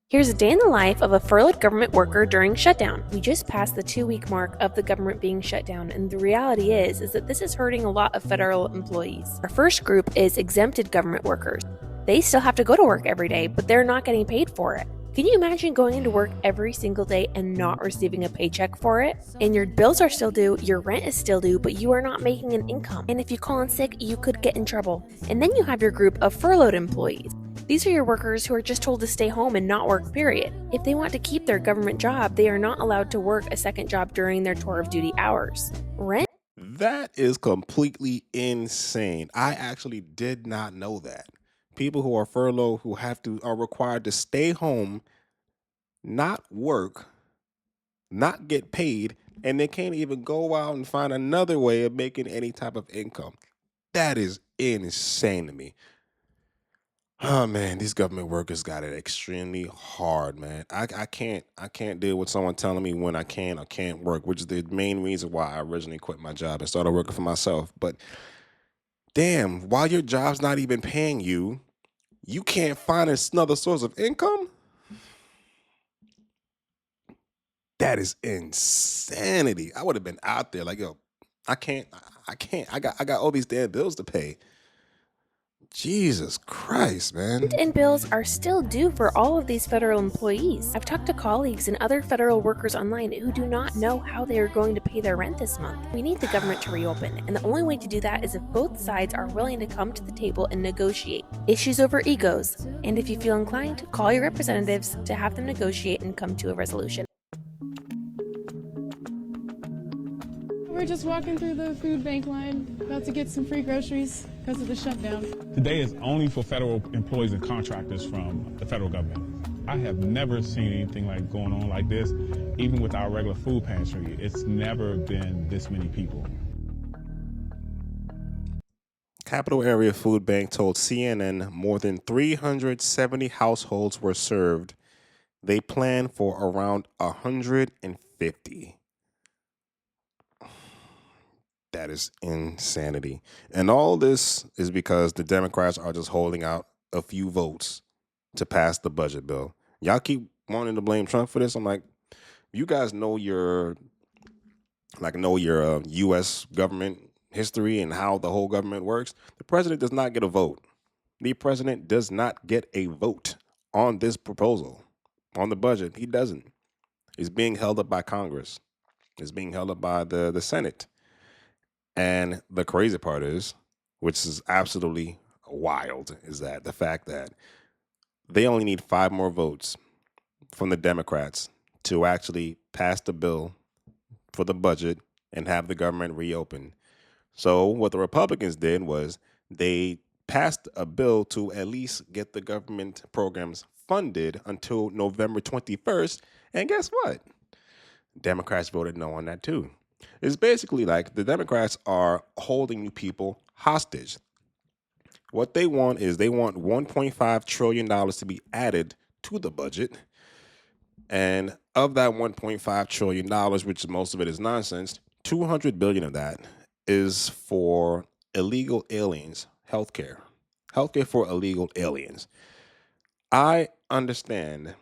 Here's a day in the life of a furloughed government worker during shutdown. We just passed the 2-week mark of the government being shut down, and the reality is that this is hurting a lot of federal employees. Our first group is exempted government workers. They still have to go to work every day, but they're not getting paid for it. Can you imagine going into work every single day and not receiving a paycheck for it? And your bills are still due, your rent is still due, but you are not making an income. And if you call in sick, you could get in trouble. And then you have your group of furloughed employees. These are your workers who are just told to stay home and not work, period. If they want to keep their government job, they are not allowed to work a second job during their tour of duty hours. Rent. That is completely insane. I actually did not know that. People who are furloughed who are required to stay home, not work, not get paid, and they can't even go out and find another way of making any type of income. That is insane to me. Oh man, these government workers got it extremely hard, man. I can't deal with someone telling me when I can or can't work, which is the main reason why I originally quit my job and started working for myself. But damn, while your job's not even paying you, you can't find another source of income? That is insanity. I would have been out there like, yo, I can't, I can't. I got all these damn bills to pay. Jesus Christ, man. And bills are still due for all of these federal employees. I've talked to colleagues and other federal workers online who do not know how they are going to pay their rent this month. We need the government to reopen, and the only way to do that is if both sides are willing to come to the table and negotiate. Issues over egos. And if you feel inclined, call your representatives to have them negotiate and come to a resolution. We're just walking through the food bank line, about to get some free groceries because of the shutdown. Today is only for federal employees and contractors from the federal government. I have never seen anything like going on like this, even with our regular food pantry. It's never been this many people. Capital Area Food Bank told CNN more than 370 households were served. They plan for around 150. That is insanity. And all this is because the Democrats are just holding out a few votes to pass the budget bill. Y'all keep wanting to blame Trump for this. I'm like, you guys know your U.S. government history and how the whole government works. The president does not get a vote. The president does not get a vote on this proposal, on the budget. He doesn't. It's being held up by Congress. It's being held up by the Senate. And the crazy part is, which is absolutely wild, is that the fact that they only need 5 more votes from the Democrats to actually pass the bill for the budget and have the government reopen. So what the Republicans did was they passed a bill to at least get the government programs funded until November 21st. And guess what? Democrats voted no on that too. It's basically like the Democrats are holding you people hostage. What they want is they want $1.5 trillion to be added to the budget. And of that $1.5 trillion, which most of it is nonsense, $200 billion of that is for illegal aliens, healthcare for illegal aliens. I understand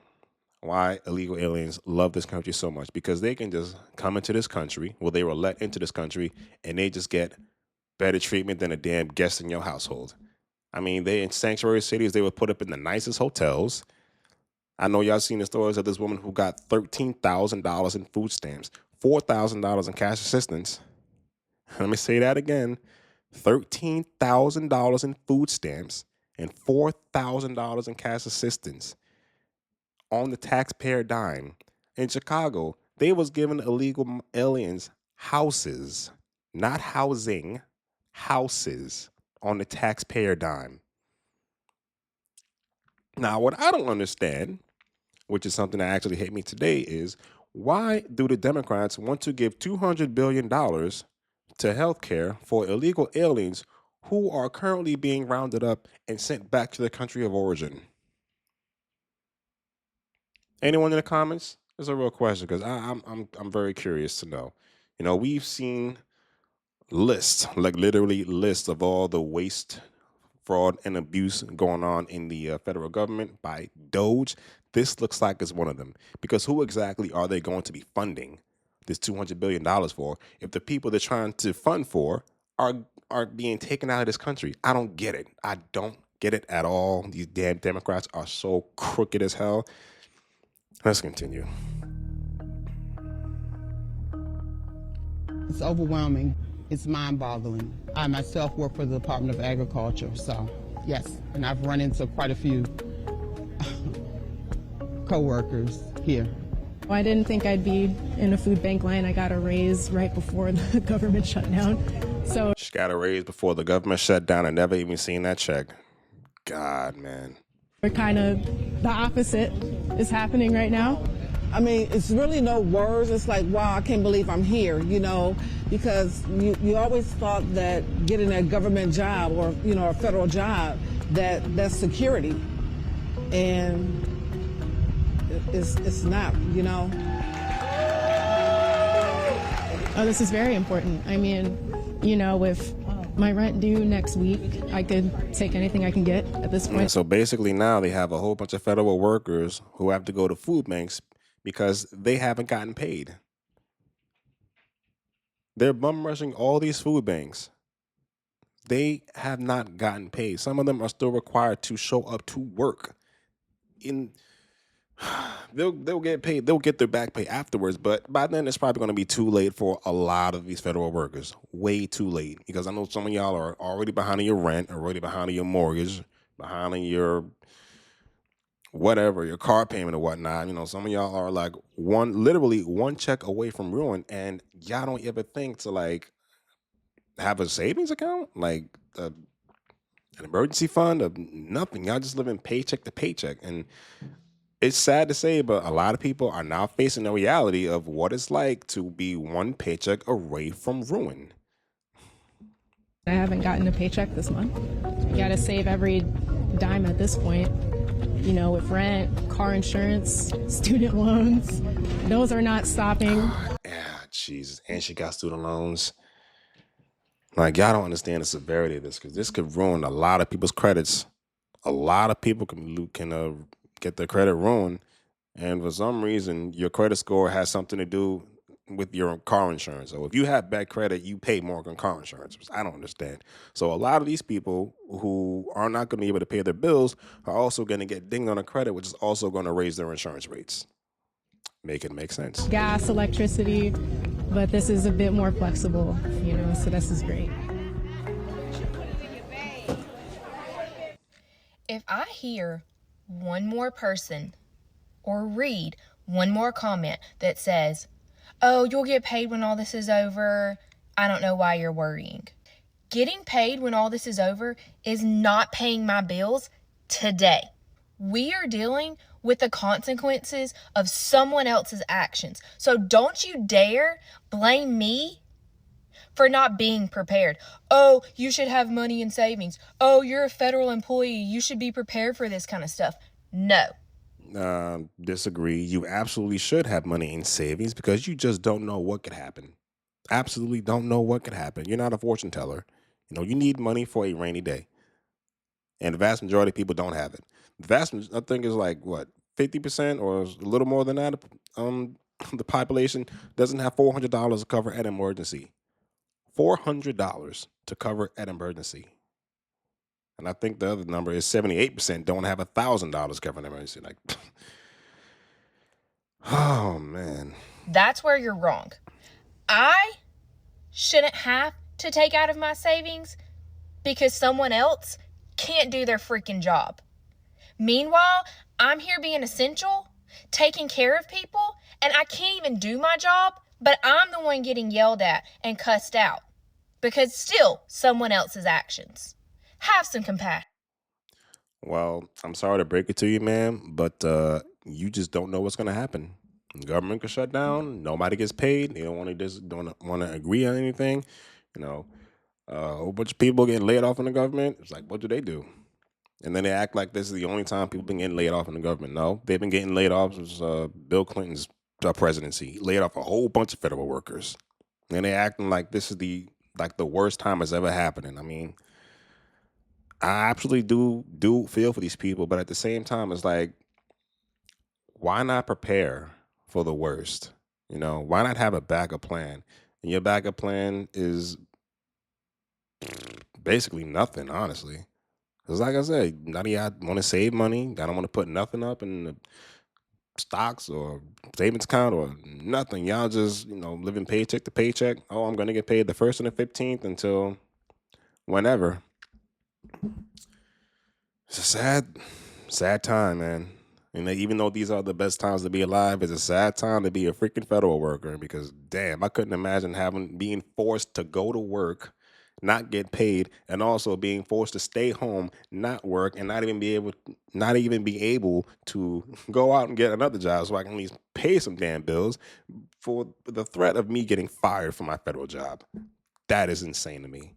why illegal aliens love this country so much, because they can just come into this country, they were let into this country, and they just get better treatment than a damn guest in your household. I mean, they in sanctuary cities, they were put up in the nicest hotels. I know y'all seen the stories of this woman who got $13,000 in food stamps, $4,000 in cash assistance. Let me say that again. $13,000 in food stamps and $4,000 in cash assistance on the taxpayer dime. In Chicago, they was giving illegal aliens houses, not housing, houses on the taxpayer dime. Now, what I don't understand, which is something that actually hit me today, is why do the Democrats want to give $200 billion to healthcare for illegal aliens who are currently being rounded up and sent back to their country of origin? Anyone in the comments? It's a real question, because I'm very curious to know. You know, we've seen lists, like literally lists of all the fraud and abuse going on in the federal government by Doge. This looks like it's one of them, because who exactly are they going to be funding this $200 billion for if the people they're trying to fund for are being taken out of this country? I don't get it. I don't get it at all. These damn Democrats are so crooked as hell. Let's continue. It's overwhelming. It's mind-boggling. I myself work for the Department of Agriculture, so yes, and I've run into quite a few co-workers here. I didn't think I'd be in a food bank line. I got a raise right before the government shut down. So She got a raise before the government shut down and never even seen that check. God, man. we're kind of the opposite is happening right now. I mean, it's really no words. It's like, wow, I can't believe I'm here, you know, because you always thought that getting a government job or, you know, a federal job, that's security. And it's not, you know. Oh, this is very important. I mean, you know, with my rent due next week, I could take anything I can get at this point. So basically now they have a whole bunch of federal workers who have to go to food banks because they haven't gotten paid. They're bum rushing all these food banks. They have not gotten paid. Some of them are still required to show up to work. They'll get paid. They'll get their back pay afterwards, but by then it's probably going to be too late for a lot of these federal workers. Way too late, because I know some of y'all are already behind on your rent, already behind on your mortgage, behind on your whatever, your car payment or whatnot. You know, some of y'all are like literally one check away from ruin, and y'all don't ever think to like have a savings account, like an emergency fund, or nothing. Y'all just living paycheck to paycheck, and it's sad to say, but a lot of people are now facing the reality of what it's like to be one paycheck away from ruin. I haven't gotten a paycheck this month. You got to save every dime at this point. You know, with rent, car insurance, student loans, those are not stopping. Yeah, Jesus. And she got student loans. Like, y'all don't understand the severity of this, because this could ruin a lot of people's credits. A lot of people can get their credit ruined, and for some reason your credit score has something to do with your car insurance. So if you have bad credit, you pay more on car insurance, which I don't understand. So a lot of these people who are not going to be able to pay their bills are also going to get dinged on a credit, which is also going to raise their insurance rates. Make it make sense. Gas, electricity, but this is a bit more flexible, you know, so this is great. If I hear one more person or read one more comment that says, oh, you'll get paid when all this is over, I don't know why you're worrying. Getting paid when all this is over is not paying my bills today. We are dealing with the consequences of someone else's actions. So don't you dare blame me for not being prepared. Oh, you should have money in savings. Oh, you're a federal employee. You should be prepared for this kind of stuff. No. Disagree. You absolutely should have money in savings, because you just don't know what could happen. Absolutely don't know what could happen. You're not a fortune teller. You know, you need money for a rainy day. And the vast majority of people don't have it. I think is like, what, 50% or a little more than that, the population doesn't have $400 to cover an emergency. $400 to cover an emergency. And I think the other number is 78% don't have $1,000 covering an emergency. Like, oh man. That's where you're wrong. I shouldn't have to take out of my savings because someone else can't do their freaking job. Meanwhile, I'm here being essential, taking care of people, and I can't even do my job, but I'm the one getting yelled at and cussed out because still someone else's actions. Have some compassion. Well, I'm sorry to break it to you, man, but you just don't know what's going to happen. The government could shut down. Nobody gets paid. They don't want to agree on anything. You know, a whole bunch of people getting laid off in the government. It's like, what do? And then they act like this is the only time people been getting laid off in the government. No, they've been getting laid off since Bill Clinton's presidency. He laid off a whole bunch of federal workers, and they acting like this is the worst time it's ever happening. I mean, I absolutely do feel for these people, but at the same time, it's like, why not prepare for the worst? You know, why not have a backup plan? And your backup plan is basically nothing, honestly. Because like I said, none of y'all want to save money. I don't want to put nothing up in the stocks or savings account or nothing. Y'all just, living paycheck to paycheck. Oh, I'm going to get paid the 1st and the 15th until whenever. It's a sad time, man. And even though these are the best times to be alive, it's a sad time to be a freaking federal worker because, damn, I couldn't imagine being forced to go to work, not get paid, and also being forced to stay home, not work, and not even be able to go out and get another job so I can at least pay some damn bills for the threat of me getting fired from my federal job. That is insane to me.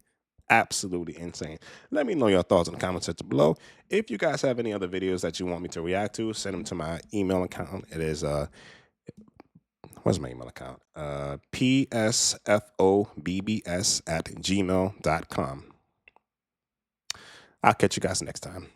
Absolutely insane. Let me know your thoughts in the comment section below. If you guys have any other videos that you want me to react to, send them to my email account. It is what's my email account? psfobbs@gmail.com. I'll catch you guys next time.